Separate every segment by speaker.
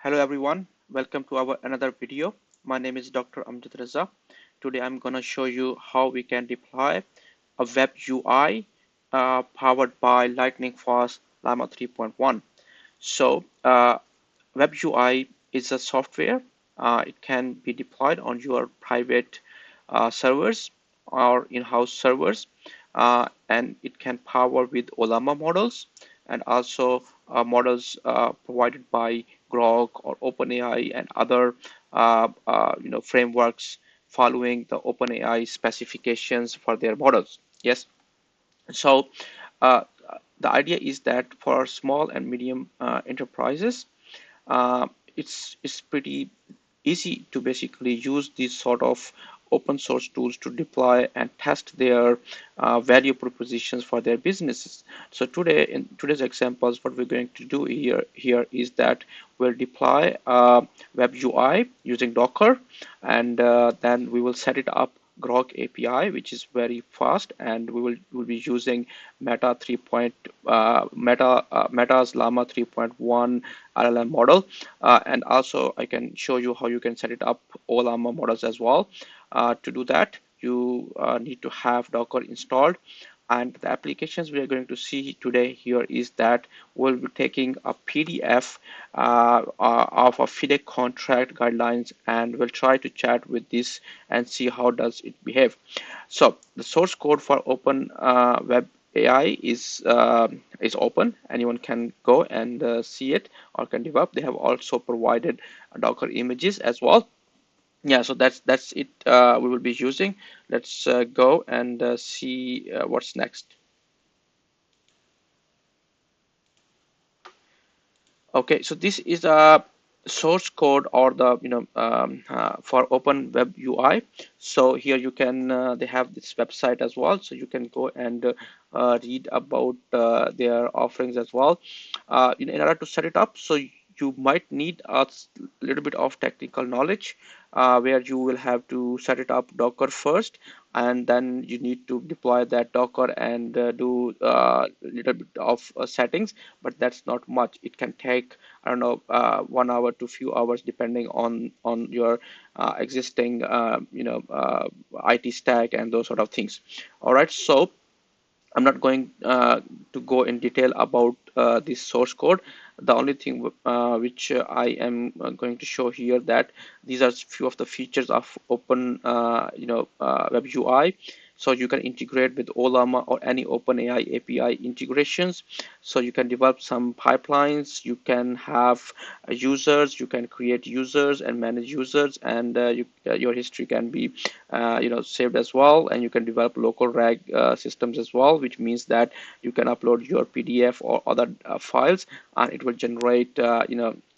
Speaker 1: Hello everyone, welcome to our another video. My name is Dr. Amjad Raza. Today I'm going to show you how we can deploy a web UI powered by Lightning Fast Llama 3.1. So web UI is a software. It can be deployed on your private servers or in-house servers, and it can power with Ollama models and also models provided by Groq or OpenAI and other frameworks following the OpenAI specifications for their models. Yes, so uh, the idea is that for small and medium enterprises, uh, it's pretty easy to basically use these sort of open source tools to deploy and test their value propositions for their businesses. So today, in today's examples, what we're going to do here is that we'll deploy web UI using Docker, and then we will set it up Groq API, which is very fast, and we will be using Meta's Llama 3.1 LLM model, and also I can show you how you can set it up Ollama models as well. To do that, you need to have Docker installed. And the applications we are going to see today here is that we'll be taking a PDF of a FIDE contract guidelines, and we'll try to chat with this and see how does it behave. So the source code for Open Web AI is open. Anyone can go and see it or can develop. They have also provided Docker images as well. Yeah, so that's it. We will be using. Let's go and see what's next. Okay, so this is a source code or the for Open Web UI. So here you can they have this website as well, so you can go and read about their offerings as well. In order to set it up, so you might need a little bit of technical knowledge, where you will have to set it up Docker first, and then you need to deploy that Docker and do a little bit of settings, but that's not much. It can take, I don't know, 1 hour to few hours depending on your existing IT stack and those sort of things. All right, so I'm not going to go in detail about this source code. The only thing which I am going to show here, that these are few of the features of Open Web UI. So you can integrate with Ollama or any OpenAI API integrations. So you can develop some pipelines. You can have users. You can create users and manage users, and your history can be saved as well. And you can develop local RAG systems as well, which means that you can upload your PDF or other files, and it will generate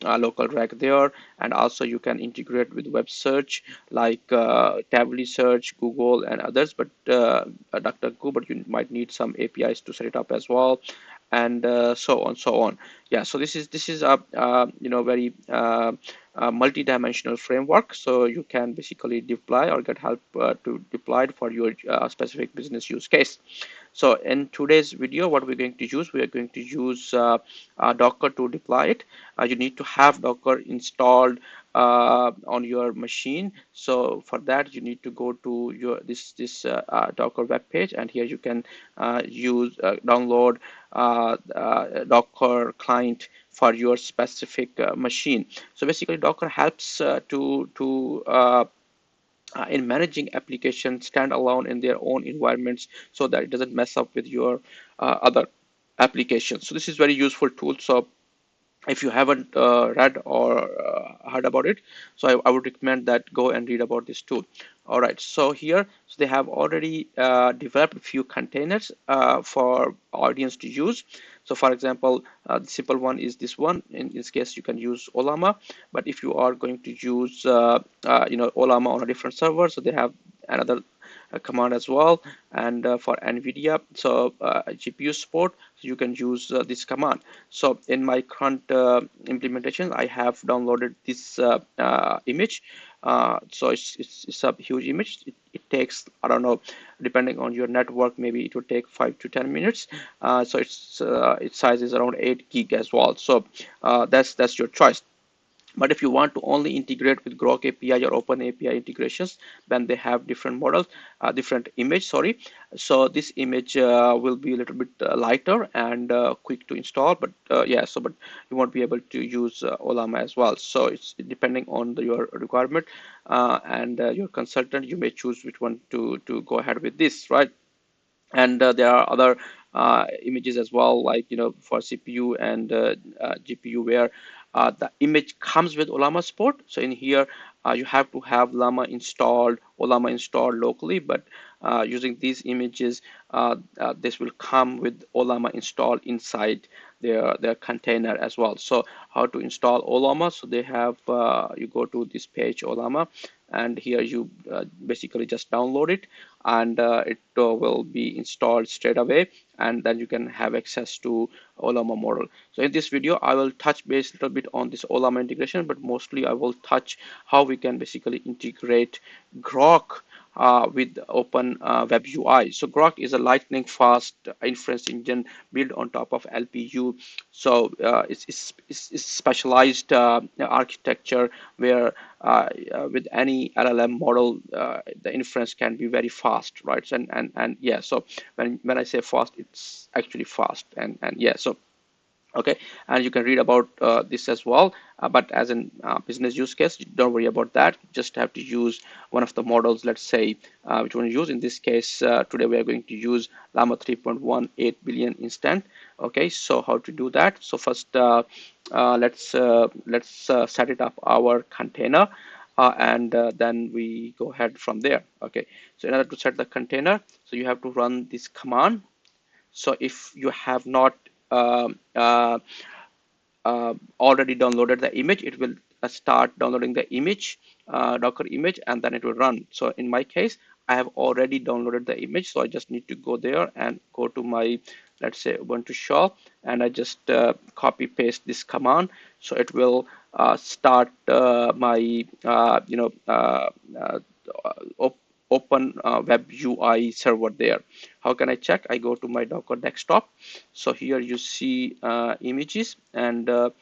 Speaker 1: local RAG there. And also you can integrate with web search like Tably Search, Google, and others. But DuckDuckGo, but you might need some APIs to set it up as well, and so on, so on. Yeah, so this is a very multi-dimensional framework, so you can basically deploy or get help to deploy it for your specific business use case. So in today's video, what we're going to use, we are going to use Docker to deploy it. You need to have Docker installed on your machine. So for that, you need to go to your this Docker web page, and here you can download Docker client for your specific machine. So basically, Docker helps in managing applications standalone in their own environments, so that it doesn't mess up with your other applications. So this is very useful tool. So if you haven't read or heard about it, so I would recommend that go and read about this tool. All right, so here, so they have already developed a few containers for audience to use. So for example, the simple one is this one. In this case, you can use Ollama, but if you are going to use Ollama on a different server, so they have another command as well. And for NVIDIA, so GPU support, so you can use this command. So in my current implementation, I have downloaded this image. So it's a huge image. It takes, I don't know, depending on your network, maybe it will take 5 to 10 minutes. So its size is around 8 gig as well. So that's your choice. But if you want to only integrate with Groq API or Open API integrations, then they have different models, different image, sorry. So this image will be a little bit lighter and quick to install, but but you won't be able to use Ollama as well. So it's depending on your requirement and your consultant, you may choose which one to go ahead with this, right? And there are other images as well, like for CPU and GPU, where the image comes with Ollama support. So in here you have to have Ollama installed locally, but using these images, this will come with Ollama installed inside their container as well. So how to install Ollama? So they have you go to this page Ollama, and here you basically just download it, and it will be installed straight away, and then you can have access to Ollama model. So in this video I will touch base a little bit on this Ollama integration, but mostly I will touch how we can basically integrate Groq with Open Web UI. So Groq is a lightning fast inference engine built on top of LPU. So it's specialized architecture where with any LLM model, the inference can be very fast, right? And yeah, so when I say fast, it's actually fast, and yeah, so okay. And you can read about this as well, but as in business use case, don't worry about that. Just have to use one of the models, let's say, which one to use. In this case, today we are going to use llama 3.1 8 billion instant. Okay, so how to do that? So first let's set it up our container, and then we go ahead from there. Okay, so in order to set the container, so you have to run this command. So if you have not um, uh, already downloaded the image, it will start downloading the image, Docker image, and then it will run. So in my case, I have already downloaded the image, so I just need to go there and go to my, let's say, Ubuntu shell, and I just copy paste this command. So it will start my open web UI server there. How can I check? I go to my Docker desktop. So here you see images, and let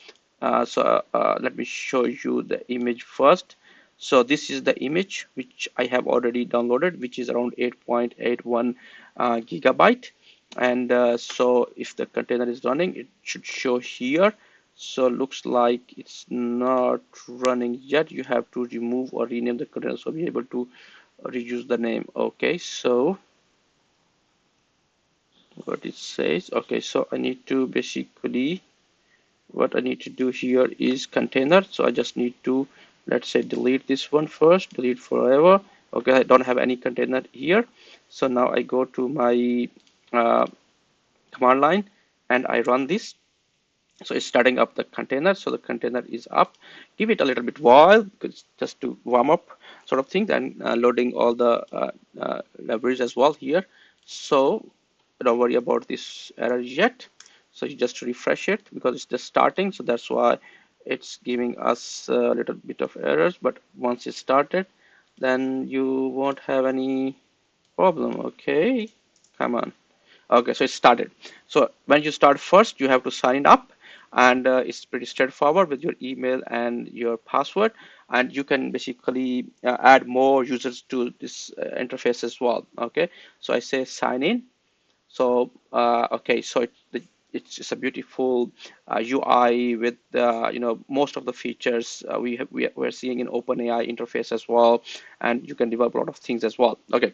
Speaker 1: me show you the image first. So this is the image which I have already downloaded, which is around 8.81 gigabyte. And so if the container is running, it should show here. So looks like it's not running yet. You have to remove or rename the container, so be able to reuse the name. Okay, so what it says, okay, so I need to basically, what I need to do here is container. So I just need to, let's say, delete this one first, delete forever. Okay, I don't have any container here. So now I go to my command line and I run this. So it's starting up the container. So the container is up. Give it a little bit while, because just to warm up sort of thing, and loading all the libraries as well here. So don't worry about this error yet. So you just refresh it because it's just starting. So that's why it's giving us a little bit of errors. But once it's started, then you won't have any problem. Okay, come on. Okay, so it started. So when you start first, you have to sign up, and it's pretty straightforward with your email and your password. And you can basically add more users to this interface as well. Okay, so I say sign in. So okay, so it's just a beautiful UI with most of the features we're seeing in OpenAI interface as well, and you can develop a lot of things as well. Okay.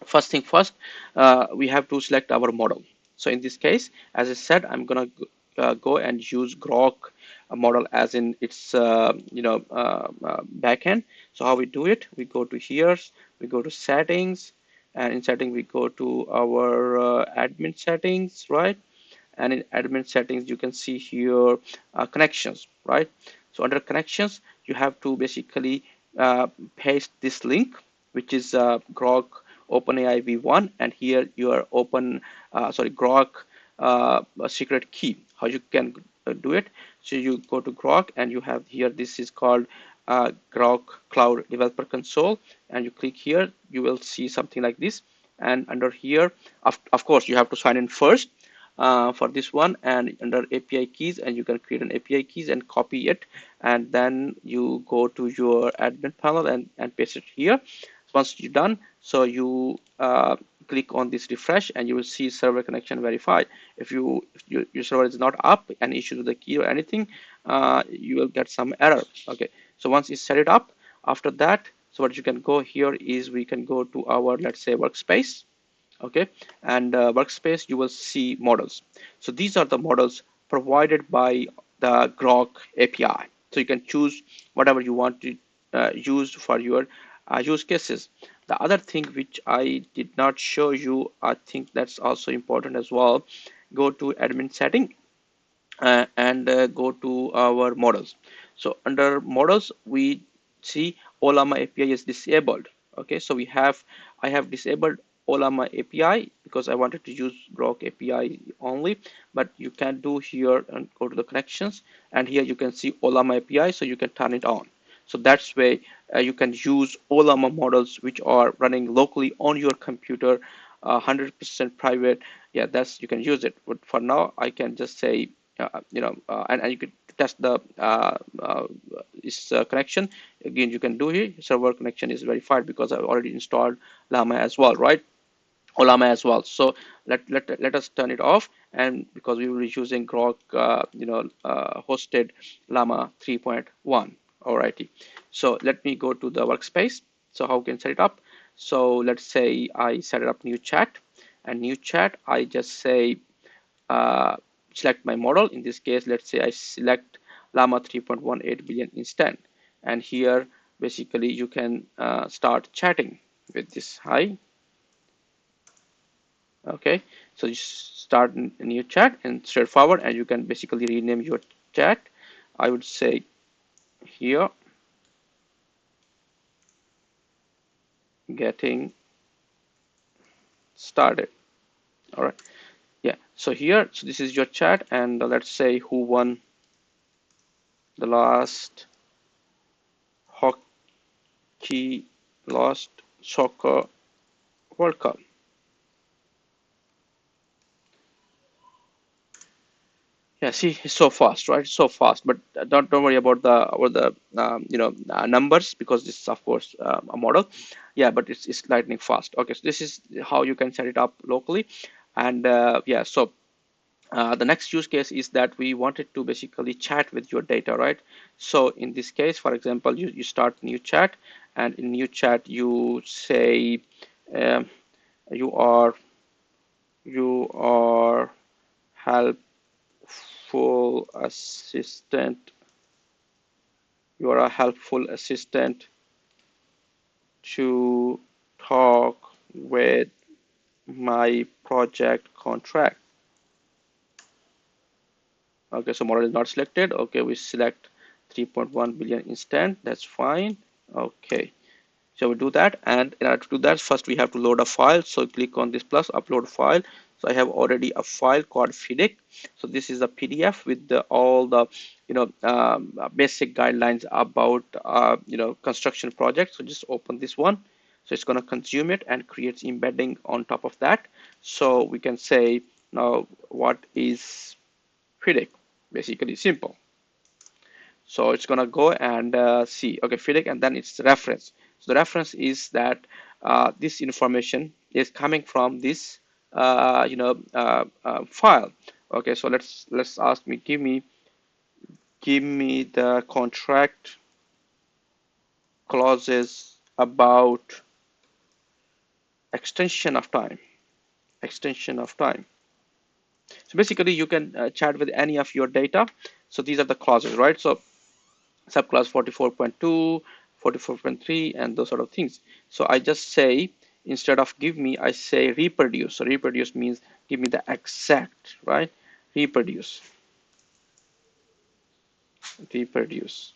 Speaker 1: First thing first, we have to select our model. So in this case, as I said, I'm gonna go and use Groq model as in its backend. So how we do it? We go to here, we go to settings, and in setting we go to our admin settings, right? And in admin settings, you can see here connections, right? So under connections, you have to basically paste this link, which is Groq OpenAI v1, and here your Groq secret key. How you can do it? So you go to Groq, and you have here, this is called Groq Cloud Developer Console, and you click here, you will see something like this. And under here, of course, you have to sign in first. for this one, and under API keys, and you can create an API keys and copy it, and then you go to your admin panel and paste it here. Once you're done, so you click on this refresh, and you will see server connection verified. If your server is not up, any issue with the key or anything, you will get some error. Okay, so once you set it up, after that, so what you can go here is we can go to our, let's say, workspace. Okay, and workspace, you will see models. So these are the models provided by the Groq API. So you can choose whatever you want to use for your use cases. The other thing which I did not show you, I think that's also important as well. Go to admin setting and go to our models. So under models, we see Ollama API is disabled. Okay, so I have disabled Ollama API because I wanted to use Groq API only, but you can do here and go to the connections, and here you can see Ollama API, so you can turn it on. So that's way you can use Ollama models which are running locally on your computer, 100% private. Yeah, that's, you can use it. But for now, I can just say, and you could test the connection. Again, you can do here. Server connection is verified because I've already installed Llama as well, right? Ollama as well. So let us turn it off, and because we will be using Groq, hosted Llama 3.1. Alrighty. So let me go to the workspace. So how can set it up? So let's say I set it up new chat, and new chat, I just say uh, select my model. In this case, let's say I select Llama 3.18 billion instant, and here basically you can start chatting with this. Hi. Okay, so you start a new chat and straightforward, and you can basically rename your chat. I would say here, getting started. All right, yeah, so here, so this is your chat, and let's say who won the last hockey, last soccer World Cup. Yeah, see, it's so fast, right? So fast, but don't worry about the numbers, because this is of course a model. Yeah, but it's lightning fast. Okay, so this is how you can set it up locally, and yeah, so the next use case is that we wanted to basically chat with your data, right? So in this case, for example, you start new chat, and in new chat you say um, you are help full assistant. You are a helpful assistant to talk with my project contract. Okay, so model is not selected. Okay, we select 3.1 billion instant. That's fine. Okay, so we do that, and in order to do that, first we have to load a file. So click on this plus upload file. So I have already a file called FIDIC. So this is a PDF with all the basic guidelines about construction projects. So just open this one. So it's going to consume it and creates embedding on top of that. So we can say now what is FIDIC? Basically simple. So it's gonna go and see, okay, FIDIC, and then it's reference. So the reference is that this information is coming from this file. Okay, so let's ask me, give me the contract clauses about extension of time. Extension of time. So basically, you can chat with any of your data. So these are the clauses, right? So subclass 44.2, 44.3, and those sort of things. So I just say, instead of give me, I say reproduce. So reproduce means give me the exact, right? Reproduce. Reproduce.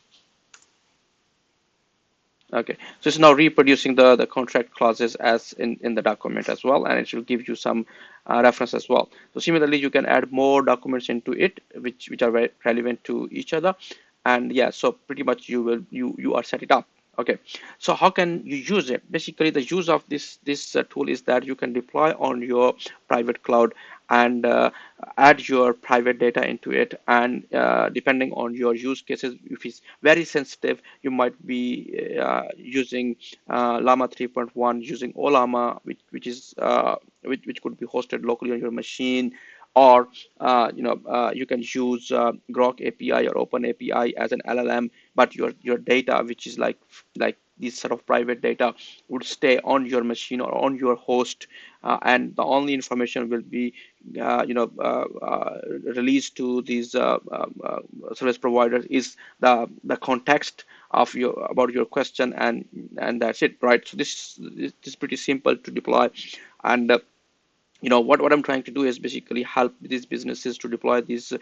Speaker 1: Okay, so it's now reproducing the contract clauses as in the document as well, and it will give you some reference as well. So similarly, you can add more documents into it, which are very relevant to each other, and yeah, so pretty much you are set it up. Okay, so how can you use it? Basically, the use of this tool is that you can deploy on your private cloud and add your private data into it. And depending on your use cases, if it's very sensitive, you might be using Llama 3.1, using Ollama, which could be hosted locally on your machine, or you can use Groq API or Open API as an LLM, but your data, which is like this sort of private data, would stay on your machine or on your host, and the only information will be released to these service providers is the context of your about your question, and that's it, right? So this is pretty simple to deploy. And what I'm trying to do is basically help these businesses to deploy these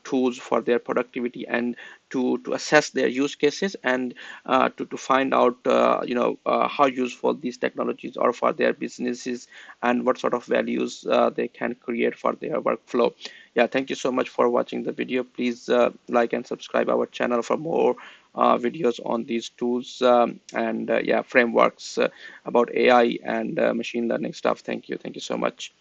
Speaker 1: tools for their productivity, and to assess their use cases, and to find out how useful these technologies are for their businesses, and what sort of values they can create for their workflow. Yeah, thank you so much for watching the video. Please like and subscribe our channel for more videos on these tools, and yeah, frameworks about AI and machine learning stuff. Thank you so much.